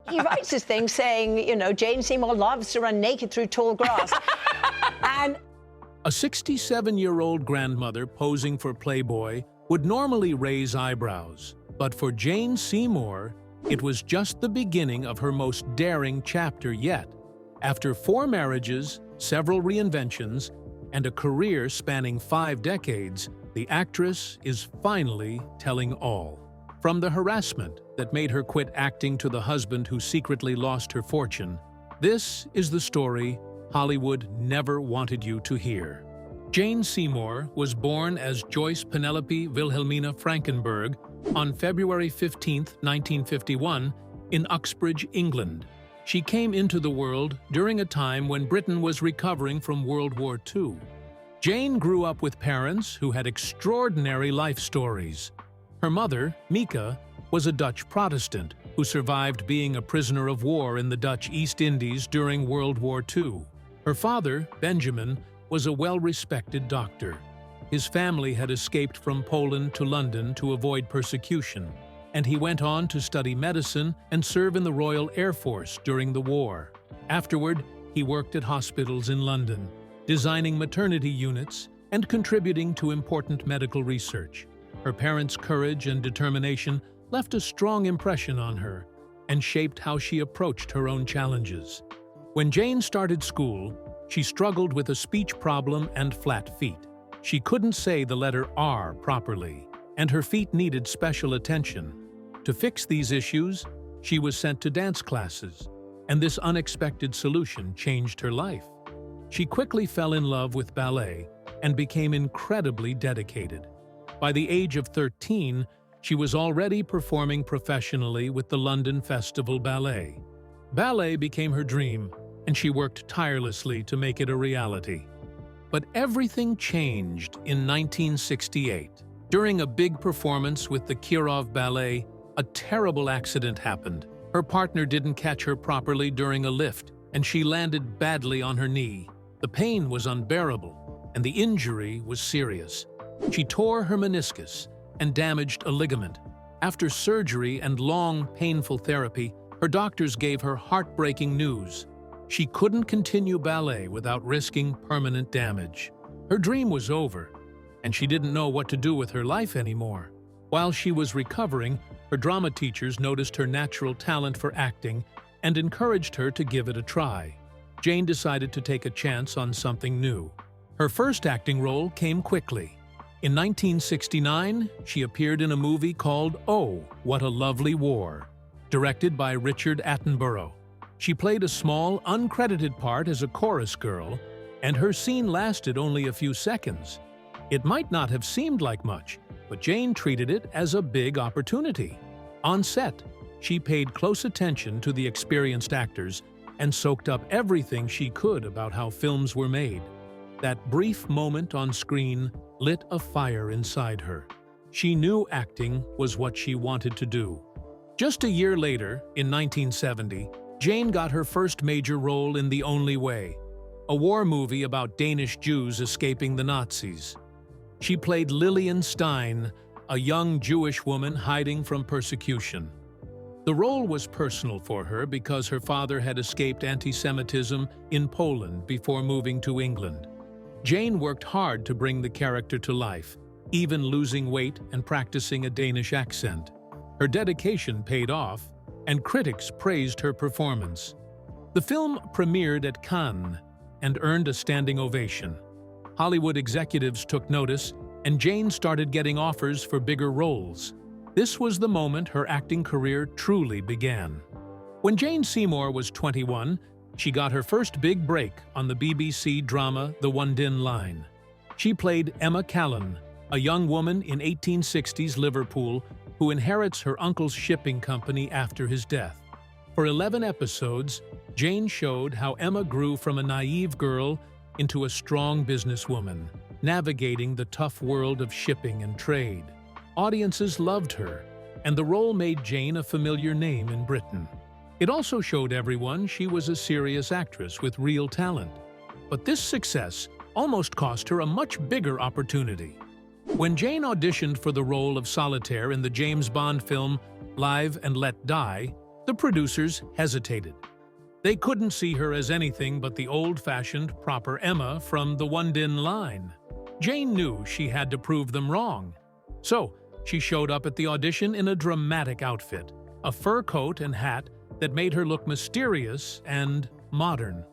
He writes this thing saying, you know, Jane Seymour loves to run naked through tall grass. And A 67-year-old grandmother posing for Playboy would normally raise eyebrows, but for Jane Seymour, it was just the beginning of her most daring chapter yet. After 4 marriages, several reinventions, and a career spanning 5 decades, the actress is finally telling all. From the harassment that made her quit acting to the husband who secretly lost her fortune, this is the story Hollywood never wanted you to hear. Jane Seymour was born as Joyce Penelope Wilhelmina Frankenberg on February 15, 1951, in Uxbridge, England. She came into the world during a time when Britain was recovering from World War II. Jane grew up with parents who had extraordinary life stories. Her mother, Mika, was a Dutch Protestant who survived being a prisoner of war in the Dutch East Indies during World War II. Her father, Benjamin, was a well-respected doctor. His family had escaped from Poland to London to avoid persecution, and he went on to study medicine and serve in the Royal Air Force during the war. Afterward, he worked at hospitals in London, designing maternity units and contributing to important medical research. Her parents' courage and determination left a strong impression on her and shaped how she approached her own challenges. When Jane started school, she struggled with a speech problem and flat feet. She couldn't say the letter R properly, and her feet needed special attention. To fix these issues, she was sent to dance classes, and this unexpected solution changed her life. She quickly fell in love with ballet and became incredibly dedicated. By the age of 13, she was already performing professionally with the London Festival Ballet. Ballet became her dream, and she worked tirelessly to make it a reality. But everything changed in 1968. During a big performance with the Kirov Ballet, a terrible accident happened. Her partner didn't catch her properly during a lift, and she landed badly on her knee. The pain was unbearable, and the injury was serious. She tore her meniscus and damaged a ligament. After surgery and long, painful therapy, her doctors gave her heartbreaking news. She couldn't continue ballet without risking permanent damage. Her dream was over, and she didn't know what to do with her life anymore. While she was recovering, her drama teachers noticed her natural talent for acting and encouraged her to give it a try. Jane decided to take a chance on something new. Her first acting role came quickly. In 1969, she appeared in a movie called Oh, What a Lovely War, directed by Richard Attenborough. She played a small, uncredited part as a chorus girl, and her scene lasted only a few seconds. It might not have seemed like much, but Jane treated it as a big opportunity. On set, she paid close attention to the experienced actors and soaked up everything she could about how films were made. That brief moment on screen lit a fire inside her. She knew acting was what she wanted to do. Just a year later, in 1970, Jane got her first major role in The Only Way, a war movie about Danish Jews escaping the Nazis. She played Lillian Stein, a young Jewish woman hiding from persecution. The role was personal for her because her father had escaped anti-Semitism in Poland before moving to England. Jane worked hard to bring the character to life, even losing weight and practicing a Danish accent. Her dedication paid off, and critics praised her performance. The film premiered at Cannes and earned a standing ovation. Hollywood executives took notice, and Jane started getting offers for bigger roles. This was the moment her acting career truly began. When Jane Seymour was 21, she got her first big break on the BBC drama The One-Din Line. She played Emma Callan, a young woman in 1860s Liverpool who inherits her uncle's shipping company after his death. For 11 episodes, Jane showed how Emma grew from a naive girl into a strong businesswoman, navigating the tough world of shipping and trade. Audiences loved her, and the role made Jane a familiar name in Britain. It also showed everyone she was a serious actress with real talent. But this success almost cost her a much bigger opportunity. When Jane auditioned for the role of Solitaire in the James Bond film Live and Let Die, The producers hesitated. They couldn't see her as anything but the old-fashioned, proper Emma from the One-Din line. Jane knew she had to prove them wrong. So, she showed up at the audition in a dramatic outfit, a fur coat and hat that made her look mysterious and modern.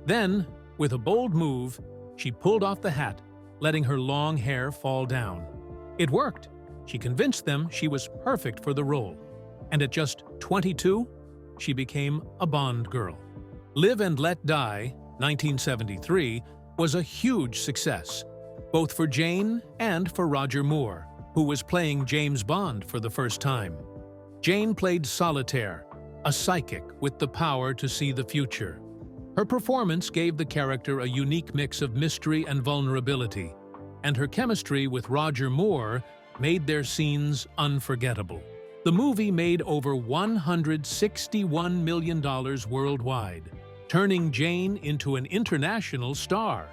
Then, with a bold move, she pulled off the hat, letting her long hair fall down. It worked. She convinced them she was perfect for the role. And at just 22, she became a Bond girl. Live and Let Die, 1973, was a huge success, both for Jane and for Roger Moore, who was playing James Bond for the first time. Jane played Solitaire, a psychic with the power to see the future. Her performance gave the character a unique mix of mystery and vulnerability, and her chemistry with Roger Moore made their scenes unforgettable. The movie made over $161 million worldwide, turning Jane into an international star.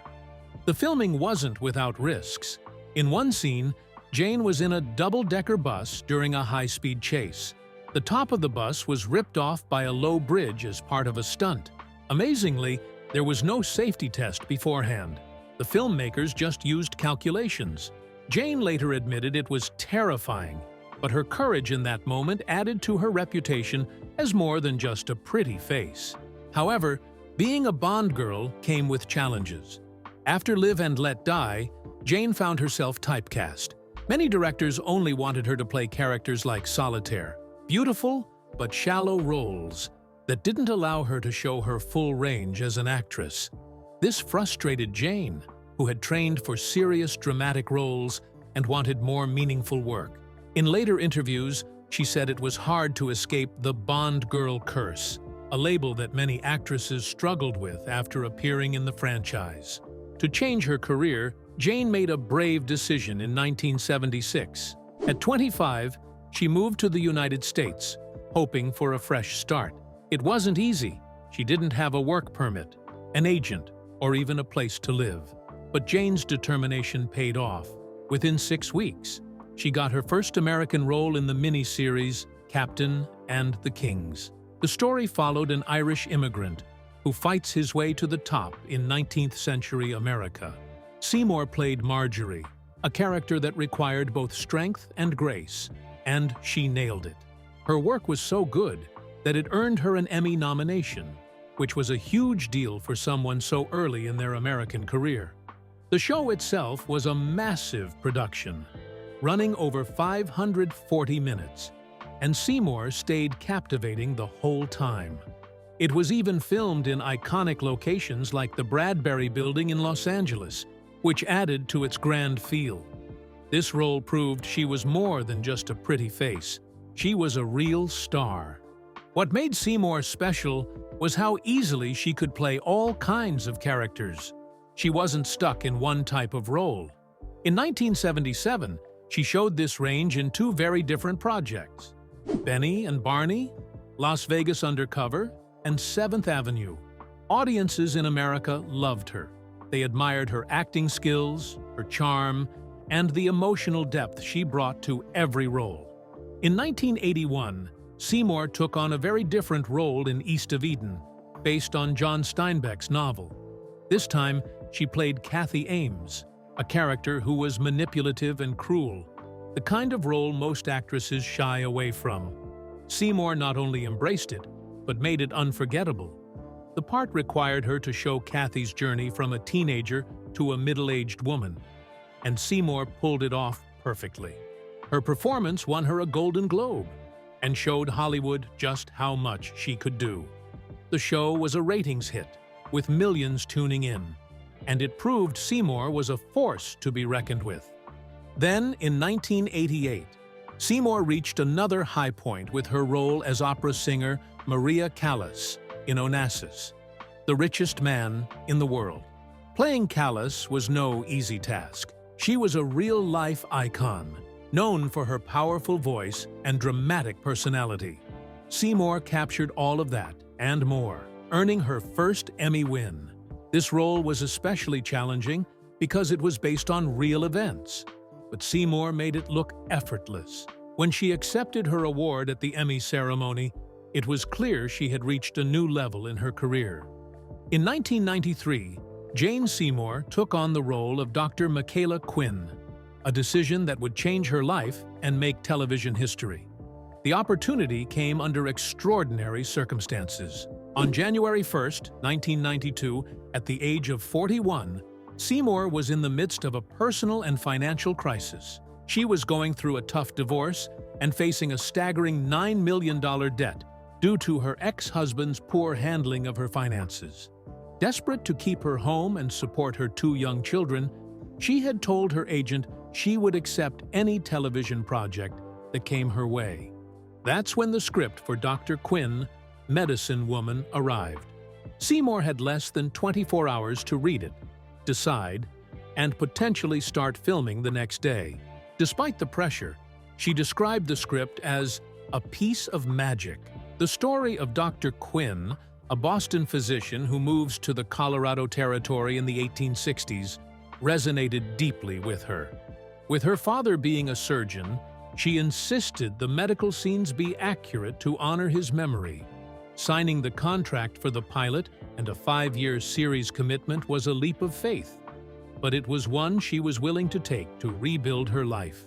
The filming wasn't without risks. In one scene, Jane was in a double-decker bus during a high-speed chase. The top of the bus was ripped off by a low bridge as part of a stunt. Amazingly, there was no safety test beforehand. The filmmakers just used calculations. Jane later admitted it was terrifying, but her courage in that moment added to her reputation as more than just a pretty face. However, being a Bond girl came with challenges. After Live and Let Die, Jane found herself typecast. Many directors only wanted her to play characters like Solitaire, beautiful but shallow roles that didn't allow her to show her full range as an actress. This frustrated Jane, who had trained for serious dramatic roles and wanted more meaningful work. In later interviews, she said it was hard to escape the Bond girl curse, a label that many actresses struggled with after appearing in the franchise. To change her career, Jane made a brave decision in 1976. At 25, she moved to the United States, hoping for a fresh start. It wasn't easy. She didn't have a work permit, an agent, or even a place to live. But Jane's determination paid off. Within 6 weeks, she got her first American role in the miniseries Captain and the Kings. The story followed an Irish immigrant who fights his way to the top in 19th century America. Seymour played Marjorie, a character that required both strength and grace, and she nailed it. Her work was so good that it earned her an Emmy nomination, which was a huge deal for someone so early in their American career. The show itself was a massive production, running over 540 minutes, and Seymour stayed captivating the whole time. It was even filmed in iconic locations like the Bradbury Building in Los Angeles, which added to its grand feel. This role proved she was more than just a pretty face. She was a real star. What made Seymour special was how easily she could play all kinds of characters. She wasn't stuck in one type of role. In 1977, she showed this range in 2 very different projects: Benny and Barney, Las Vegas Undercover, and 7th Avenue. Audiences in America loved her. They admired her acting skills, her charm, and the emotional depth she brought to every role. In 1981, Seymour took on a very different role in East of Eden, based on John Steinbeck's novel. This time, she played Kathy Ames, a character who was manipulative and cruel, the kind of role most actresses shy away from. Seymour not only embraced it, but made it unforgettable. The part required her to show Kathy's journey from a teenager to a middle-aged woman, and Seymour pulled it off perfectly. Her performance won her a Golden Globe and showed Hollywood just how much she could do. The show was a ratings hit, with millions tuning in, and it proved Seymour was a force to be reckoned with. Then, in 1988, Seymour reached another high point with her role as opera singer Maria Callas in Onassis, the richest man in the world. Playing Callas was no easy task. She was a real-life icon, known for her powerful voice and dramatic personality. Seymour captured all of that and more, earning her first Emmy win. This role was especially challenging because it was based on real events, but Seymour made it look effortless. When she accepted her award at the Emmy ceremony, it was clear she had reached a new level in her career. In 1993, Jane Seymour took on the role of Dr. Michaela Quinn, a decision that would change her life and make television history. The opportunity came under extraordinary circumstances. On January 1, 1992, at the age of 41, Seymour was in the midst of a personal and financial crisis. She was going through a tough divorce and facing a staggering $9 million debt due to her ex-husband's poor handling of her finances. Desperate to keep her home and support her 2 young children, she had told her agent she would accept any television project that came her way. That's when the script for Dr. Quinn, Medicine Woman, arrived. Seymour had less than 24 hours to read it, decide, and potentially start filming the next day. Despite the pressure, she described the script as a piece of magic. The story of Dr. Quinn, a Boston physician who moves to the Colorado Territory in the 1860s, resonated deeply with her. With her father being a surgeon, she insisted the medical scenes be accurate to honor his memory. Signing the contract for the pilot and a 5-year series commitment was a leap of faith, but it was one she was willing to take to rebuild her life.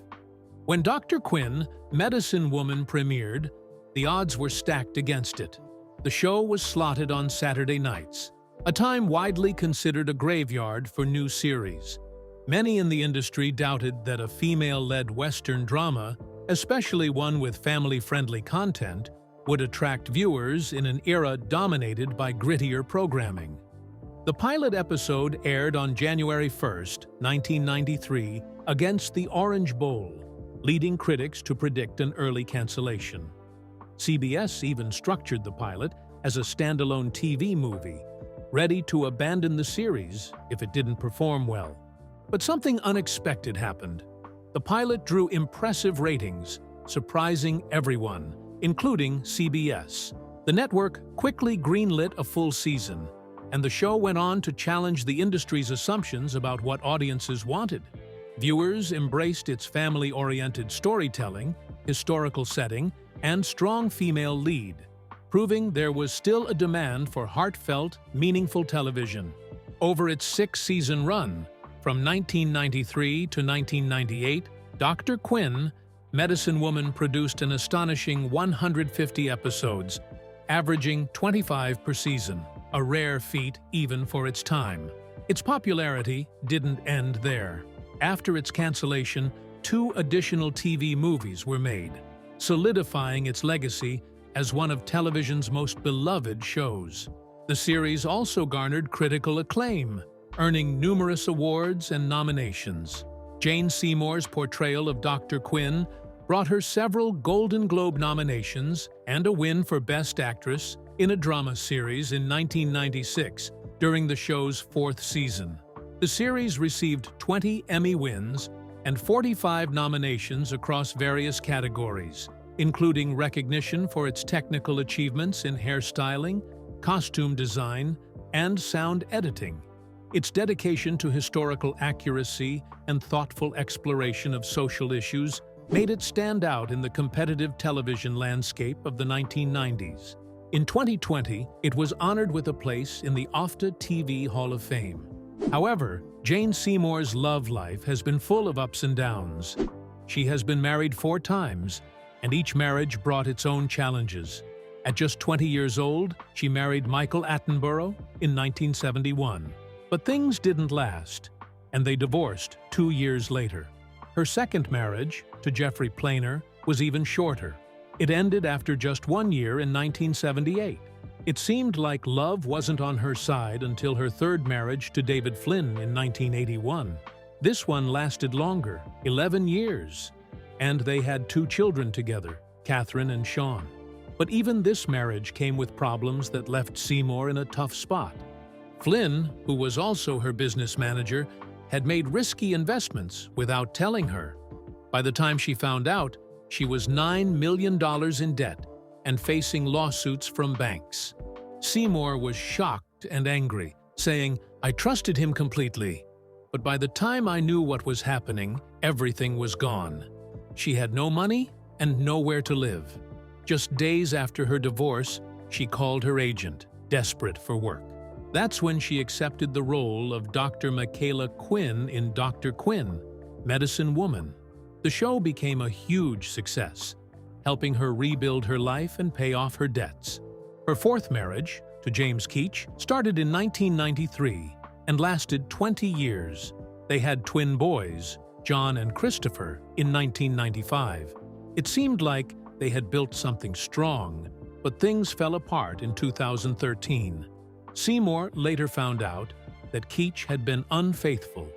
When Dr. Quinn, Medicine Woman premiered, the odds were stacked against it. The show was slotted on Saturday nights, a time widely considered a graveyard for new series. Many in the industry doubted that a female-led Western drama, especially one with family-friendly content, would attract viewers in an era dominated by grittier programming. The pilot episode aired on January 1, 1993, against the Orange Bowl, leading critics to predict an early cancellation. CBS even structured the pilot as a standalone TV movie, ready to abandon the series if it didn't perform well. But something unexpected happened. The pilot drew impressive ratings, surprising everyone, including CBS. The network quickly greenlit a full season, and the show went on to challenge the industry's assumptions about what audiences wanted. Viewers embraced its family-oriented storytelling, historical setting, and strong female lead, proving there was still a demand for heartfelt, meaningful television. Over its 6-season run, from 1993 to 1998, Dr. Quinn, Medicine Woman produced an astonishing 150 episodes, averaging 25 per season, a rare feat even for its time. Its popularity didn't end there. After its cancellation, 2 additional TV movies were made, solidifying its legacy as one of television's most beloved shows. The series also garnered critical acclaim, earning numerous awards and nominations. Jane Seymour's portrayal of Dr. Quinn brought her several Golden Globe nominations and a win for Best Actress in a Drama Series in 1996 during the show's 4th season. The series received 20 Emmy wins and 45 nominations across various categories, including recognition for its technical achievements in hairstyling, costume design, and sound editing. Its dedication to historical accuracy and thoughtful exploration of social issues made it stand out in the competitive television landscape of the 1990s. In 2020, it was honored with a place in the OFTA TV Hall of Fame. However, Jane Seymour's love life has been full of ups and downs. She has been married 4 times, and each marriage brought its own challenges. At just 20 years old, she married Michael Attenborough in 1971. But things didn't last, and they divorced 2 years later. Her second marriage, to Jeffrey Planer, was even shorter. It ended after just 1 year in 1978. It seemed like love wasn't on her side until her third marriage to David Flynn in 1981. This one lasted longer, 11 years, and they had 2 children together, Catherine and Sean. But even this marriage came with problems that left Seymour in a tough spot. Flynn, who was also her business manager, had made risky investments without telling her. By the time she found out, she was $9 million in debt and facing lawsuits from banks. Seymour was shocked and angry, saying, "I trusted him completely. But by the time I knew what was happening, everything was gone. She had no money and nowhere to live." Just days after her divorce, she called her agent, desperate for work. That's when she accepted the role of Dr. Michaela Quinn in Dr. Quinn, Medicine Woman. The show became a huge success, helping her rebuild her life and pay off her debts. Her fourth marriage, to James Keach, started in 1993 and lasted 20 years. They had twin boys, John and Christopher, in 1995. It seemed like they had built something strong, but things fell apart in 2013. Seymour later found out that Keach had been unfaithful.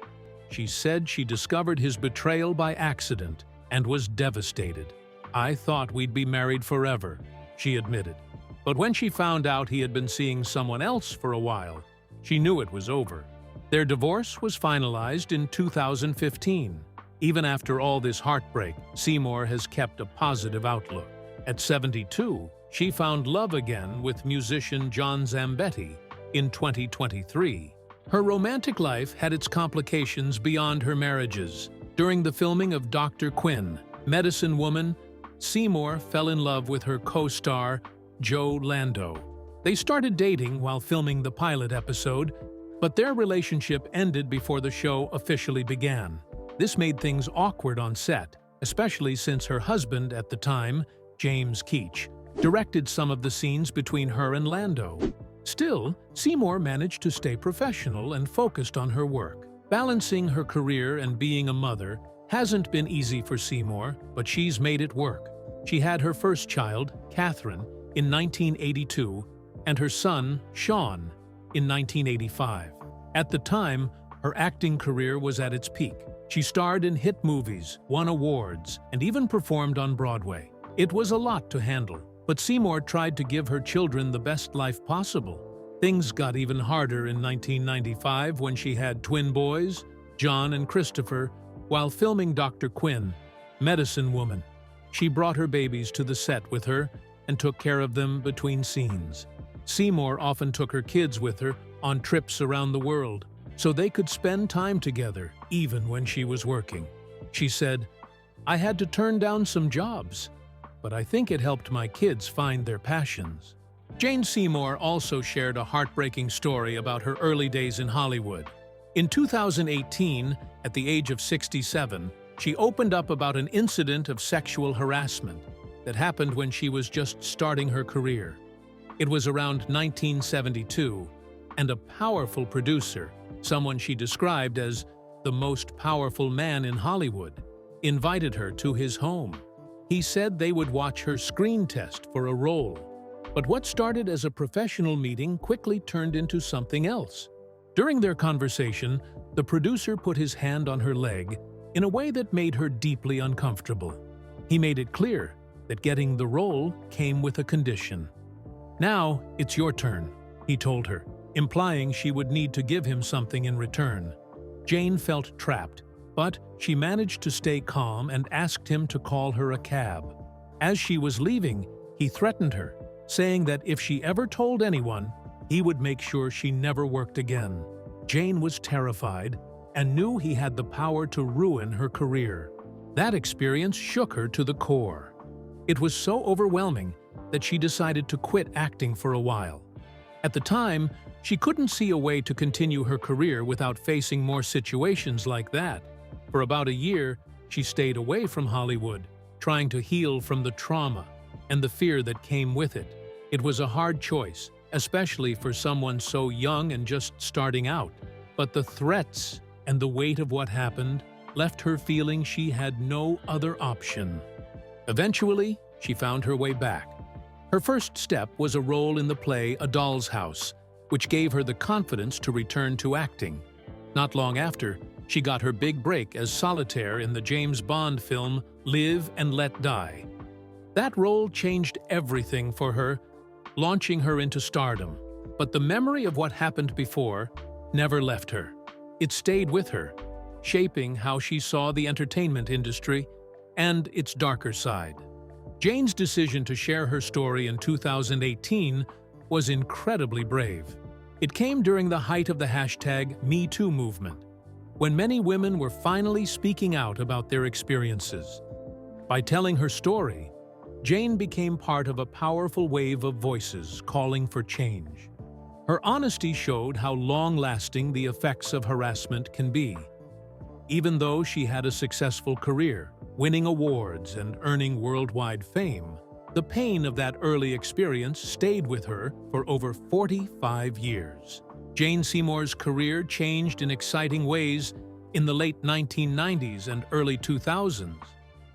She said she discovered his betrayal by accident and was devastated. "I thought we'd be married forever," she admitted. But when she found out he had been seeing someone else for a while, she knew it was over. Their divorce was finalized in 2015. Even after all this heartbreak, Seymour has kept a positive outlook. At 72, she found love again with musician John Zambetti in 2023. Her romantic life had its complications beyond her marriages. During the filming of Dr. Quinn, Medicine Woman, Seymour fell in love with her co-star, Joe Lando. They started dating while filming the pilot episode, but their relationship ended before the show officially began. This made things awkward on set, especially since her husband at the time, James Keach, directed some of the scenes between her and Lando. Still, Seymour managed to stay professional and focused on her work. Balancing her career and being a mother hasn't been easy for Seymour, but she's made it work. She had her first child, Catherine, in 1982, and her son, Sean, in 1985. At the time, her acting career was at its peak. She starred in hit movies, won awards, and even performed on Broadway. It was a lot to handle, but Seymour tried to give her children the best life possible. Things got even harder in 1995 when she had twin boys, John and Christopher, while filming Dr. Quinn, Medicine Woman. She brought her babies to the set with her and took care of them between scenes. Seymour often took her kids with her on trips around the world, so they could spend time together, even when she was working. She said, "I had to turn down some jobs, but I think it helped my kids find their passions." Jane Seymour also shared a heartbreaking story about her early days in Hollywood. In 2018, at the age of 67, she opened up about an incident of sexual harassment that happened when she was just starting her career. It was around 1972, and a powerful producer, someone she described as the most powerful man in Hollywood, invited her to his home. He said they would watch her screen test for a role. But what started as a professional meeting quickly turned into something else. During their conversation, the producer put his hand on her leg in a way that made her deeply uncomfortable. He made it clear that getting the role came with a condition. "Now, it's your turn," he told her, implying she would need to give him something in return. Jane felt trapped, but she managed to stay calm and asked him to call her a cab. As she was leaving, he threatened her, saying that if she ever told anyone, he would make sure she never worked again. Jane was terrified and knew he had the power to ruin her career. That experience shook her to the core. It was so overwhelming that she decided to quit acting for a while. At the time, she couldn't see a way to continue her career without facing more situations like that. For about a year, she stayed away from Hollywood, trying to heal from the trauma and the fear that came with it. It was a hard choice, especially for someone so young and just starting out. But the threats and the weight of what happened left her feeling she had no other option. Eventually, she found her way back. Her first step was a role in the play A Doll's House, which gave her the confidence to return to acting. Not long after, she got her big break as Solitaire in the James Bond film Live and Let Die. That role changed everything for her, launching her into stardom. But the memory of what happened before never left her. It stayed with her, shaping how she saw the entertainment industry and its darker side. Jane's decision to share her story in 2018 was incredibly brave. It came during the height of the hashtag #MeToo movement, when many women were finally speaking out about their experiences. By telling her story, Jane became part of a powerful wave of voices calling for change. Her honesty showed how long-lasting the effects of harassment can be. Even though she had a successful career, winning awards and earning worldwide fame, the pain of that early experience stayed with her for over 45 years. Jane Seymour's career changed in exciting ways in the late 1990s and early 2000s.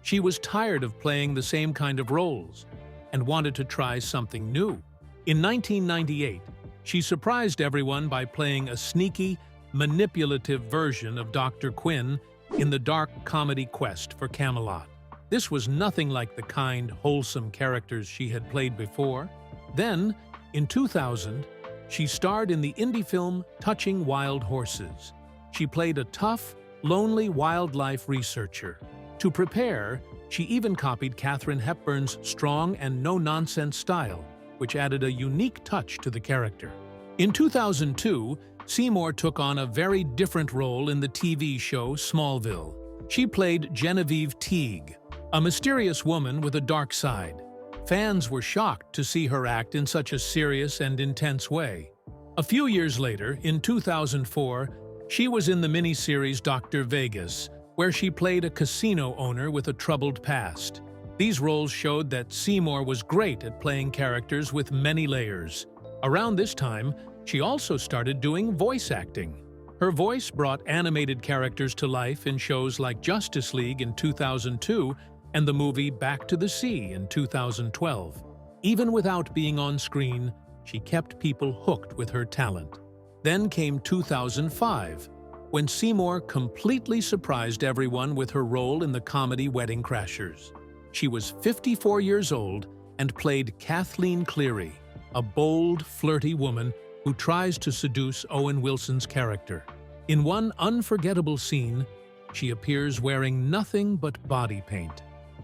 She was tired of playing the same kind of roles and wanted to try something new. In 1998, she surprised everyone by playing a sneaky, manipulative version of Dr. Quinn in the dark comedy Quest for Camelot. This was nothing like the kind, wholesome characters she had played before. Then, in 2000, she starred in the indie film Touching Wild Horses. She played a tough, lonely wildlife researcher. To prepare, she even copied Katharine Hepburn's strong and no-nonsense style, which added a unique touch to the character. In 2002, Seymour took on a very different role in the TV show Smallville. She played Genevieve Teague, a mysterious woman with a dark side. Fans were shocked to see her act in such a serious and intense way. A few years later, in 2004, she was in the miniseries Dr. Vegas, where she played a casino owner with a troubled past. These roles showed that Seymour was great at playing characters with many layers. Around this time, she also started doing voice acting. Her voice brought animated characters to life in shows like Justice League in 2002 and the movie Back to the Sea in 2012. Even without being on screen, she kept people hooked with her talent. Then came 2005, when Seymour completely surprised everyone with her role in the comedy Wedding Crashers. She was 54 years old and played Kathleen Cleary, a bold, flirty woman who tries to seduce Owen Wilson's character. In one unforgettable scene, she appears wearing nothing but body paint.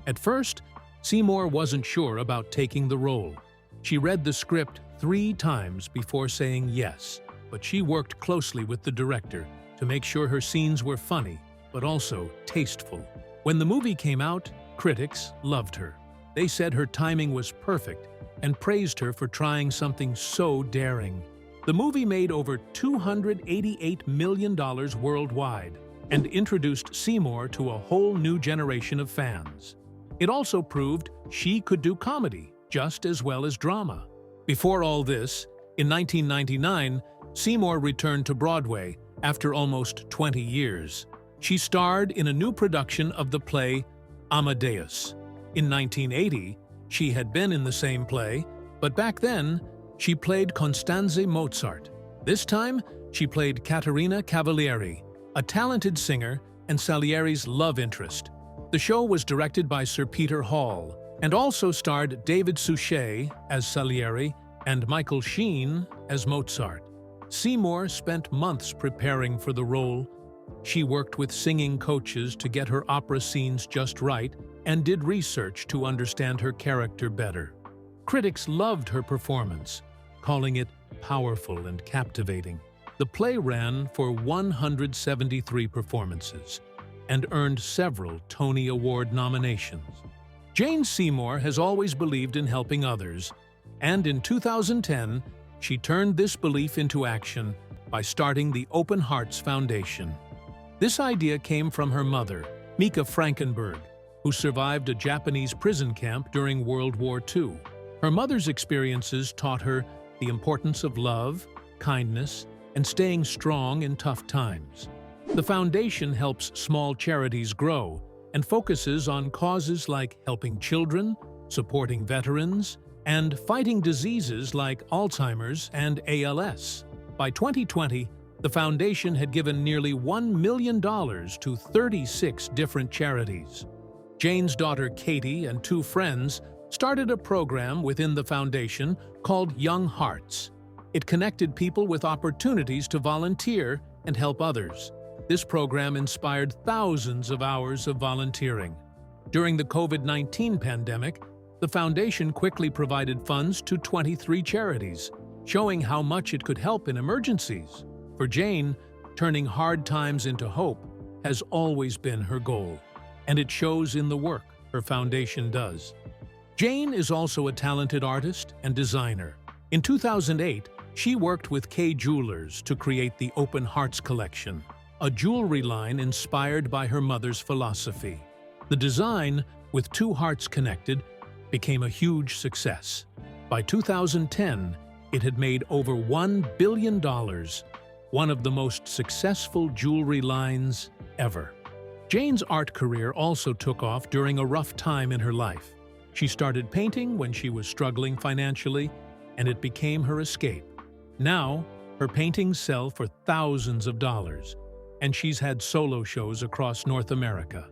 At first, Seymour wasn't sure about taking the role. She read the script 3 times before saying yes, but she worked closely with the director to make sure her scenes were funny, but also tasteful. When the movie came out, critics loved her. They said her timing was perfect and praised her for trying something so daring. The movie made over $288 million worldwide and introduced Seymour to a whole new generation of fans. It also proved she could do comedy just as well as drama. Before all this, in 1999, Seymour returned to Broadway after almost 20 years. She starred in a new production of the play Amadeus. In 1980, she had been in the same play, but back then, she played Constanze Mozart. This time, she played Caterina Cavalieri, a talented singer and Salieri's love interest. The show was directed by Sir Peter Hall and also starred David Suchet as Salieri and Michael Sheen as Mozart. Seymour spent months preparing for the role. She worked with singing coaches to get her opera scenes just right and did research to understand her character better. Critics loved her performance, calling it powerful and captivating. The play ran for 173 performances and earned several Tony Award nominations. Jane Seymour has always believed in helping others, and in 2010, she turned this belief into action by starting the Open Hearts Foundation. This idea came from her mother, Mika Frankenberg, who survived a Japanese prison camp during World War II. Her mother's experiences taught her the importance of love, kindness, and staying strong in tough times. The foundation helps small charities grow and focuses on causes like helping children, supporting veterans, and fighting diseases like Alzheimer's and ALS. By 2020, the foundation had given nearly $1 million to 36 different charities. Jane's daughter Katie and 2 friends started a program within the foundation called Young Hearts. It connected people with opportunities to volunteer and help others. This program inspired thousands of hours of volunteering. During the COVID-19 pandemic, the foundation quickly provided funds to 23 charities, showing how much it could help in emergencies. For Jane, turning hard times into hope has always been her goal, and it shows in the work her foundation does. Jane is also a talented artist and designer. In 2008, she worked with Kay Jewelers to create the Open Hearts collection, a jewelry line inspired by her mother's philosophy. The design, with two hearts connected, became a huge success. By 2010, it had made over $1 billion, one of the most successful jewelry lines ever. Jane's art career also took off during a rough time in her life. She started painting when she was struggling financially, and it became her escape. Now, her paintings sell for thousands of dollars, and she's had solo shows across North America.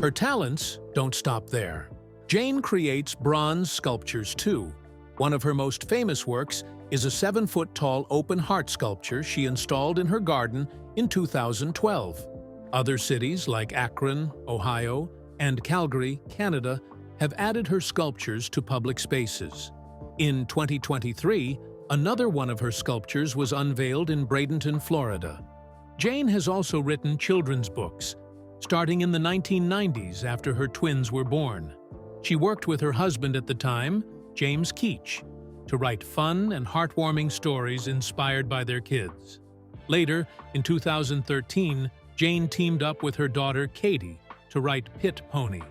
Her talents don't stop there. Jane creates bronze sculptures too. One of her most famous works is a 7-foot-tall open heart sculpture she installed in her garden in 2012. Other cities like Akron, Ohio, and Calgary, Canada, have added her sculptures to public spaces. In 2023, another one of her sculptures was unveiled in Bradenton, Florida. Jane has also written children's books, starting in the 1990s after her twins were born. She worked with her husband at the time, James Keach, to write fun and heartwarming stories inspired by their kids. Later, in 2013, Jane teamed up with her daughter Katie to write Pit Pony,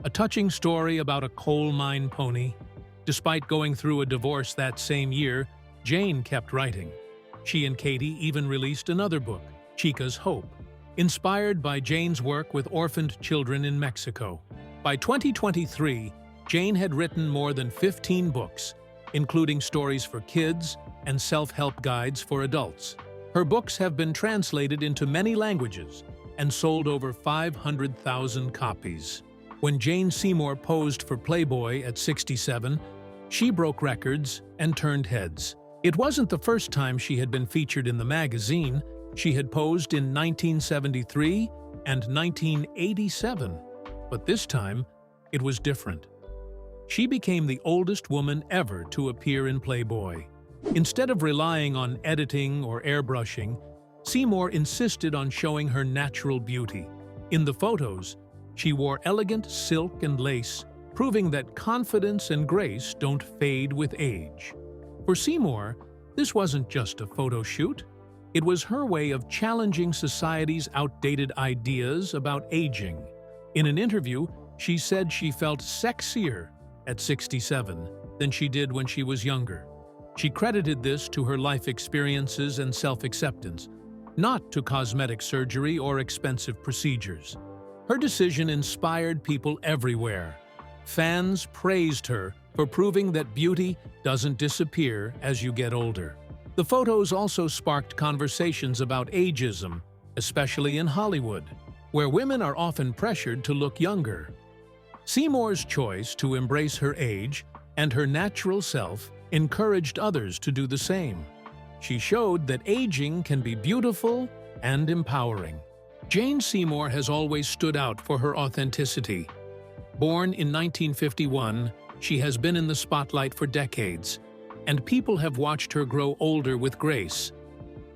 a touching story about a coal mine pony. Despite going through a divorce that same year, Jane kept writing. She and Katie even released another book, Chica's Hope, inspired by Jane's work with orphaned children in Mexico. By 2023, Jane had written more than 15 books, including stories for kids and self-help guides for adults. Her books have been translated into many languages and sold over 500,000 copies. When Jane Seymour posed for Playboy at 67, she broke records and turned heads. It wasn't the first time she had been featured in the magazine. She had posed in 1973 and 1987, but this time it was different. She became the oldest woman ever to appear in Playboy. Instead of relying on editing or airbrushing, Seymour insisted on showing her natural beauty. In the photos, she wore elegant silk and lace, proving that confidence and grace don't fade with age. For Seymour, this wasn't just a photo shoot. It was her way of challenging society's outdated ideas about aging. In an interview, she said she felt sexier at 67 than she did when she was younger. She credited this to her life experiences and self-acceptance, not to cosmetic surgery or expensive procedures. Her decision inspired people everywhere. Fans praised her for proving that beauty doesn't disappear as you get older. The photos also sparked conversations about ageism, especially in Hollywood, where women are often pressured to look younger. Seymour's choice to embrace her age and her natural self encouraged others to do the same. She showed that aging can be beautiful and empowering. Jane Seymour has always stood out for her authenticity. Born in 1951, she has been in the spotlight for decades, and people have watched her grow older with grace.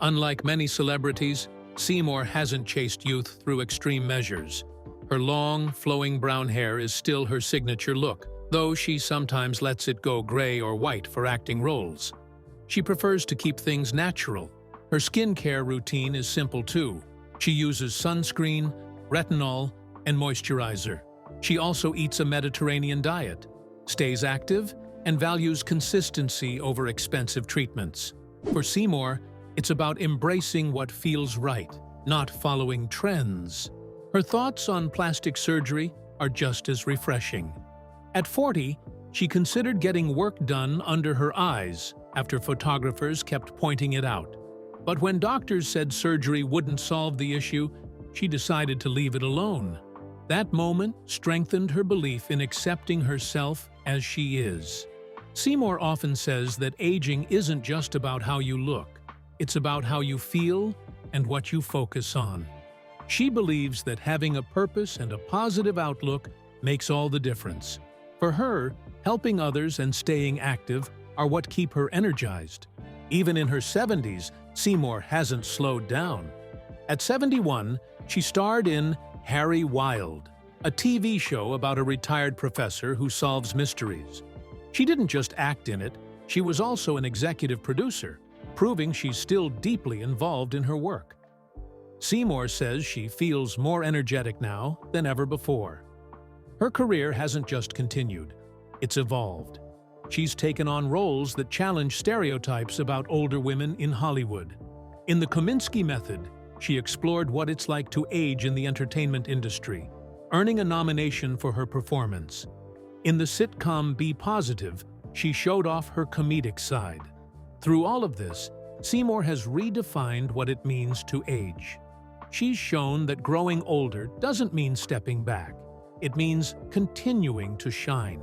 Unlike many celebrities, Seymour hasn't chased youth through extreme measures. Her long, flowing brown hair is still her signature look, though she sometimes lets it go gray or white for acting roles. She prefers to keep things natural. Her skincare routine is simple too. She uses sunscreen, retinol, and moisturizer. She also eats a Mediterranean diet, stays active, and values consistency over expensive treatments. For Seymour, it's about embracing what feels right, not following trends. Her thoughts on plastic surgery are just as refreshing. At 40, she considered getting work done under her eyes after photographers kept pointing it out. But when doctors said surgery wouldn't solve the issue, she decided to leave it alone. That moment strengthened her belief in accepting herself as she is. Seymour often says that aging isn't just about how you look. It's about how you feel and what you focus on. She believes that having a purpose and a positive outlook makes all the difference. For her, helping others and staying active are what keep her energized. Even in her 70s, Seymour hasn't slowed down. At 71, she starred in Harry Wild, a TV show about a retired professor who solves mysteries. She didn't just act in it, she was also an executive producer, proving she's still deeply involved in her work. Seymour says she feels more energetic now than ever before. Her career hasn't just continued, it's evolved. She's taken on roles that challenge stereotypes about older women in Hollywood. In the Kominsky Method, she explored what it's like to age in the entertainment industry, earning a nomination for her performance. In the sitcom Be Positive, she showed off her comedic side. Through all of this, Seymour has redefined what it means to age. She's shown that growing older doesn't mean stepping back. It means continuing to shine.